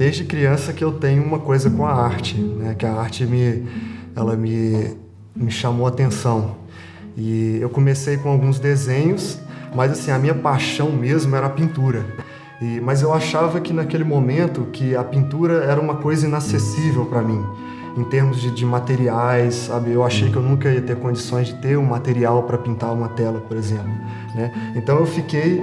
desde criança que eu tenho uma coisa com a arte, né? Que a arte ela me chamou a atenção. E eu comecei com alguns desenhos, mas assim, a minha paixão mesmo era a pintura. Mas eu achava que naquele momento que a pintura era uma coisa inacessível para mim, em termos de materiais, sabe? Eu achei que eu nunca ia ter condições de ter um material para pintar uma tela, por exemplo, né? Então eu fiquei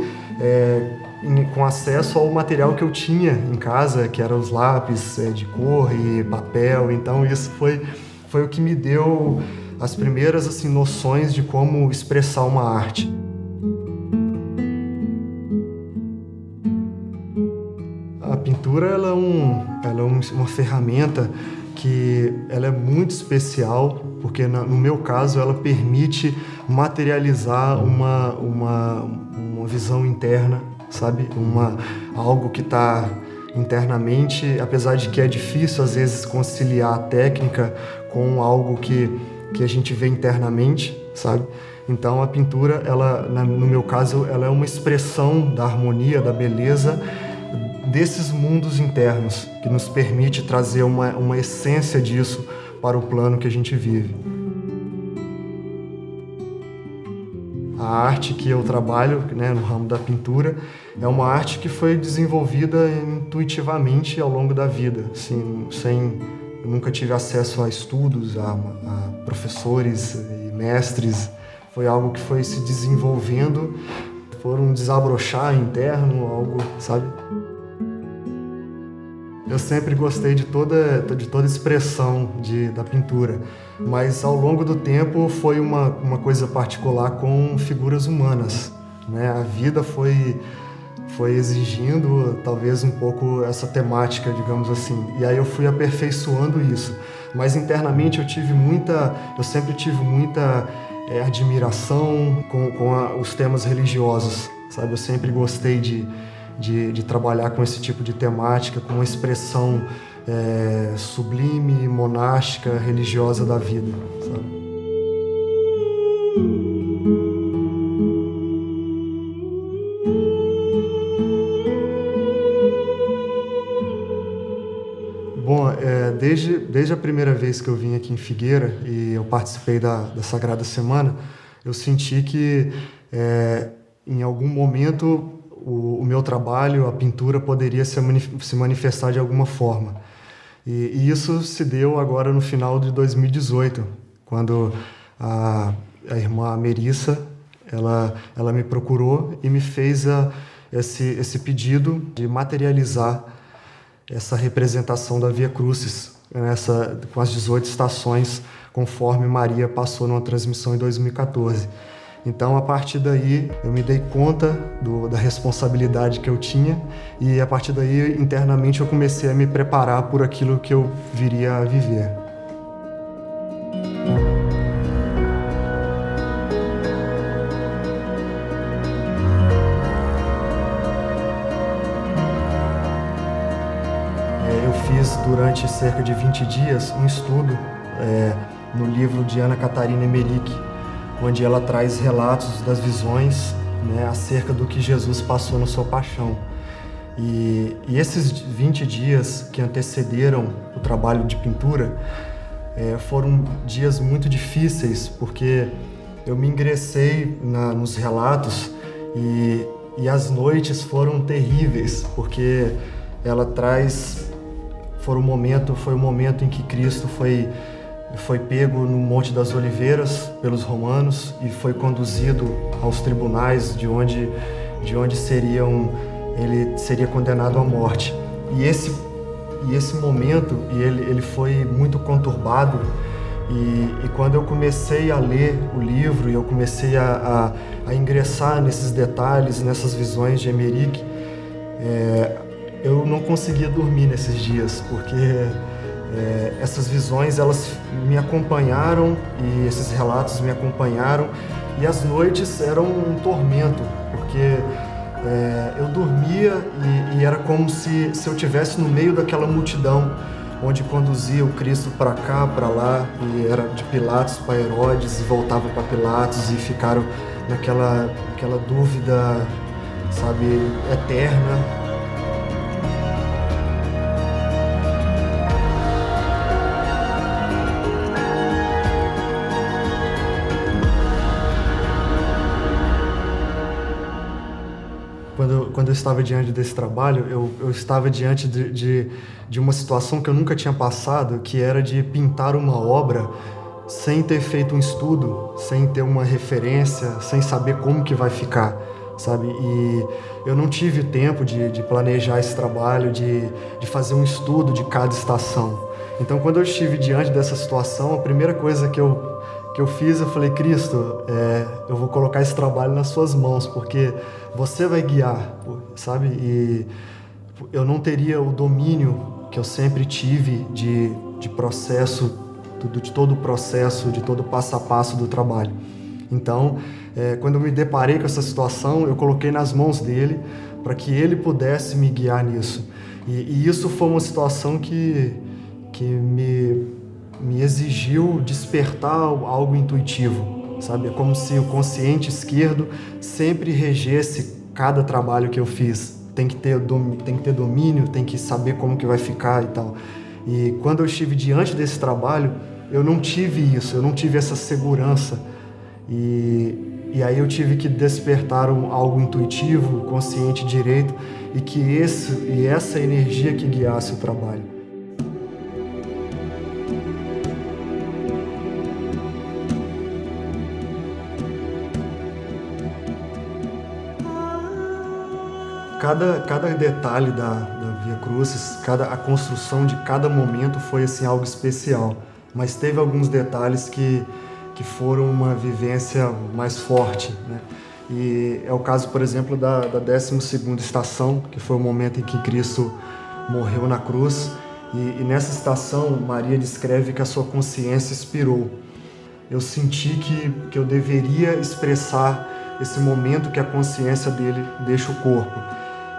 com acesso ao material que eu tinha em casa, que eram os lápis de cor e papel. Então isso foi o que me deu as primeiras assim, noções de como expressar uma arte. A pintura ela é uma ferramenta que ela é muito especial, porque no meu caso ela permite materializar uma visão interna, sabe? Algo que está internamente, apesar de que é difícil às vezes conciliar a técnica com algo que a gente vê internamente, sabe? Então a pintura, no meu caso, ela é uma expressão da harmonia, da beleza desses mundos internos, que nos permite trazer uma essência disso para o plano que a gente vive. A arte que eu trabalho, né, no ramo da pintura, é uma arte que foi desenvolvida intuitivamente ao longo da vida, assim, eu nunca tive acesso a estudos, a professores e mestres. Foi algo que foi se desenvolvendo, por um desabrochar interno, algo, sabe? Eu sempre gostei de toda expressão da pintura, mas ao longo do tempo foi uma coisa particular com figuras humanas, né? A vida foi exigindo talvez um pouco essa temática, digamos assim, e aí eu fui aperfeiçoando isso. Mas internamente eu sempre tive muita admiração com os temas religiosos, sabe? Eu sempre gostei de trabalhar com esse tipo de temática, com uma expressão sublime, monástica, religiosa da vida, sabe? Bom, desde a primeira vez que eu vim aqui em Figueira e eu participei da Sagrada Semana, eu senti que em algum momento o meu trabalho, a pintura, poderia se manifestar de alguma forma. E isso se deu agora no final de 2018, quando a irmã Merissa, ela me procurou e me fez esse pedido de materializar essa representação da Via Crucis, com as 18 estações, conforme Maria passou numa transmissão em 2014. Então, a partir daí, eu me dei conta da responsabilidade que eu tinha e, a partir daí, internamente, eu comecei a me preparar por aquilo que eu viria a viver. Eu fiz, durante cerca de 20 dias, um estudo no livro de Ana Catarina Emmerich, onde ela traz relatos das visões, né, acerca do que Jesus passou na sua paixão. E esses 20 dias que antecederam o trabalho de pintura foram dias muito difíceis, porque eu me ingressei nos relatos e as noites foram terríveis, porque ela traz... Foi o momento em que Cristo foi pego no Monte das Oliveiras pelos romanos e foi conduzido aos tribunais de onde ele seria condenado à morte. E esse momento ele foi muito conturbado, e quando eu comecei a ler o livro e eu comecei a ingressar nesses detalhes, nessas visões de Emmerich, eu não conseguia dormir nesses dias, porque essas visões, elas me acompanharam e esses relatos me acompanharam, e as noites eram um tormento, porque eu dormia e era como se eu estivesse no meio daquela multidão onde conduzia o Cristo para cá, para lá, e era de Pilatos para Herodes e voltava para Pilatos, e ficaram naquela dúvida, sabe, eterna. quando eu estava diante desse trabalho, eu estava diante de uma situação que eu nunca tinha passado, que era de pintar uma obra sem ter feito um estudo, sem ter uma referência, sem saber como que vai ficar, sabe? E eu não tive tempo de planejar esse trabalho, de fazer um estudo de cada estação. Então, quando eu estive diante dessa situação, a primeira coisa que eu fiz, eu falei: Cristo, eu vou colocar esse trabalho nas suas mãos, porque você vai guiar, sabe? E eu não teria o domínio que eu sempre tive de processo, de todo o processo, de todo o passo a passo do trabalho. Então, quando eu me deparei com essa situação, eu coloquei nas mãos dele para que ele pudesse me guiar nisso. E isso foi uma situação que me exigiu despertar algo intuitivo, sabe? É como se o consciente esquerdo sempre regesse cada trabalho que eu fiz. Tem que ter domínio, tem que saber como que vai ficar e tal. E quando eu estive diante desse trabalho, eu não tive isso, eu não tive essa segurança. E aí eu tive que despertar algo intuitivo, consciente direito, e essa energia que guiasse o trabalho. Cada detalhe da Via Crucis, a construção de cada momento foi assim algo especial, mas teve alguns detalhes que foram uma vivência mais forte, né? E é o caso, por exemplo, da 12ª estação, que foi o momento em que Cristo morreu na cruz, e nessa estação Maria descreve que a sua consciência expirou. Eu senti que eu deveria expressar esse momento que a consciência dele deixa o corpo.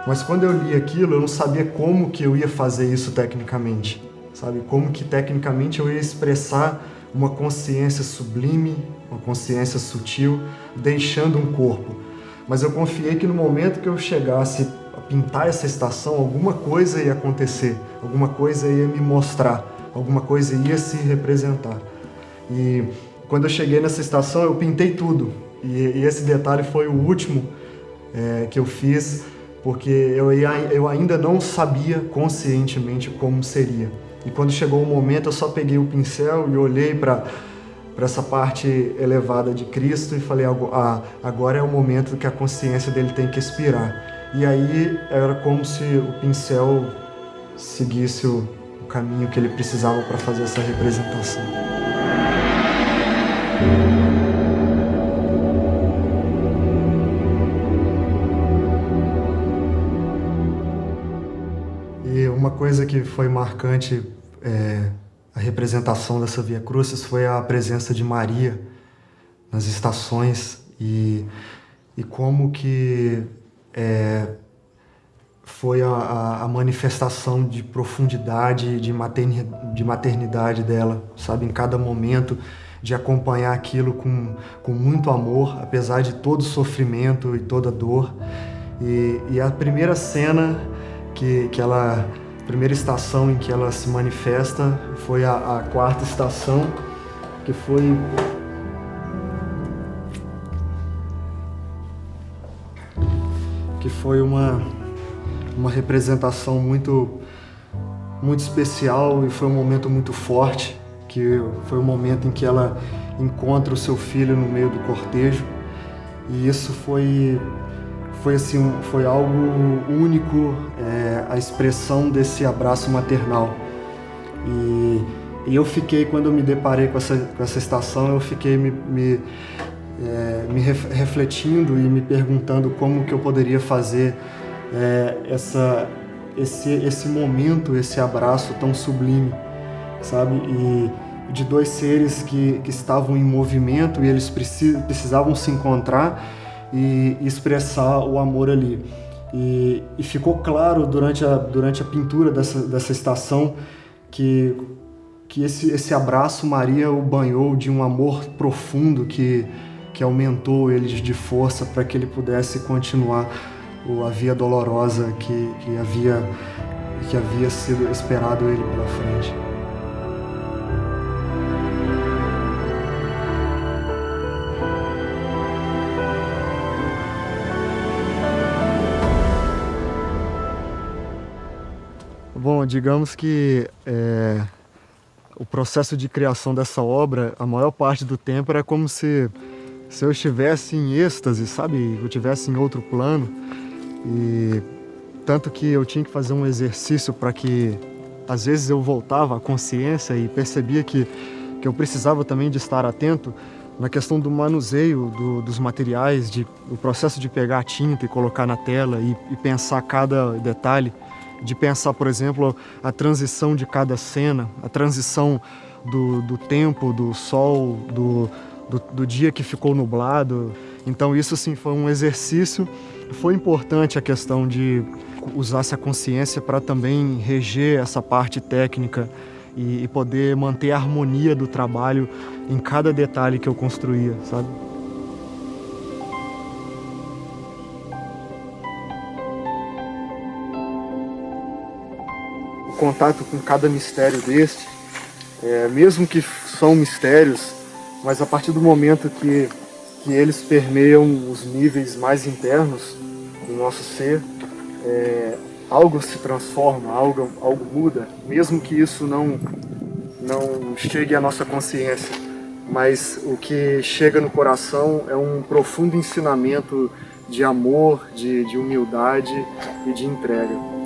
Mas quando eu li aquilo, eu não sabia como que eu ia fazer isso tecnicamente, sabe? Como que tecnicamente eu ia expressar uma consciência sublime, uma consciência sutil, deixando um corpo. Mas eu confiei que no momento que eu chegasse a pintar essa estação, alguma coisa ia acontecer, alguma coisa ia me mostrar, alguma coisa ia se representar. E quando eu cheguei nessa estação, eu pintei tudo. E esse detalhe foi o último que eu fiz, porque eu ainda não sabia conscientemente como seria. E quando chegou o momento, eu só peguei o pincel e olhei para essa parte elevada de Cristo e falei: agora é o momento que a consciência dele tem que expirar. E aí era como se o pincel seguisse o caminho que ele precisava para fazer essa representação. E uma coisa que foi marcante, a representação dessa Via Crucis, foi a presença de Maria nas estações e como que foi a manifestação de profundidade, de maternidade dela, sabe? Em cada momento, de acompanhar aquilo com muito amor, apesar de todo o sofrimento e toda a dor. E a primeira cena a primeira estação em que ela se manifesta foi a 4ª estação, que foi uma representação muito, muito especial, e foi um momento muito forte, que foi o momento em que ela encontra o seu filho no meio do cortejo. E isso foi algo único, a expressão desse abraço maternal. E eu fiquei, quando eu me deparei com essa estação, eu fiquei me refletindo e me perguntando como que eu poderia fazer esse momento, esse abraço tão sublime, sabe? E de dois seres que estavam em movimento, e eles precisavam se encontrar e expressar o amor ali. E ficou claro durante a pintura dessa estação que esse abraço, Maria o banhou de um amor profundo que aumentou ele de força para que ele pudesse continuar a via dolorosa que havia sido esperado ele pela frente. Bom, digamos que o processo de criação dessa obra, a maior parte do tempo era como se eu estivesse em êxtase, sabe? Eu estivesse em outro plano. E tanto que eu tinha que fazer um exercício para que, às vezes, eu voltava à consciência e percebia que eu precisava também de estar atento na questão do manuseio dos materiais, o processo de pegar a tinta e colocar na tela e pensar cada detalhe, de pensar, por exemplo, a transição de cada cena, a transição do tempo, do sol, do dia que ficou nublado. Então isso sim foi um exercício. Foi importante a questão de usar essa consciência para também reger essa parte técnica e poder manter a harmonia do trabalho em cada detalhe que eu construía, sabe? O contato com cada mistério deste, mesmo que são mistérios, mas a partir do momento que eles permeiam os níveis mais internos do nosso ser, algo se transforma, algo muda, mesmo que isso não chegue à nossa consciência, mas o que chega no coração é um profundo ensinamento de amor, de humildade e de entrega.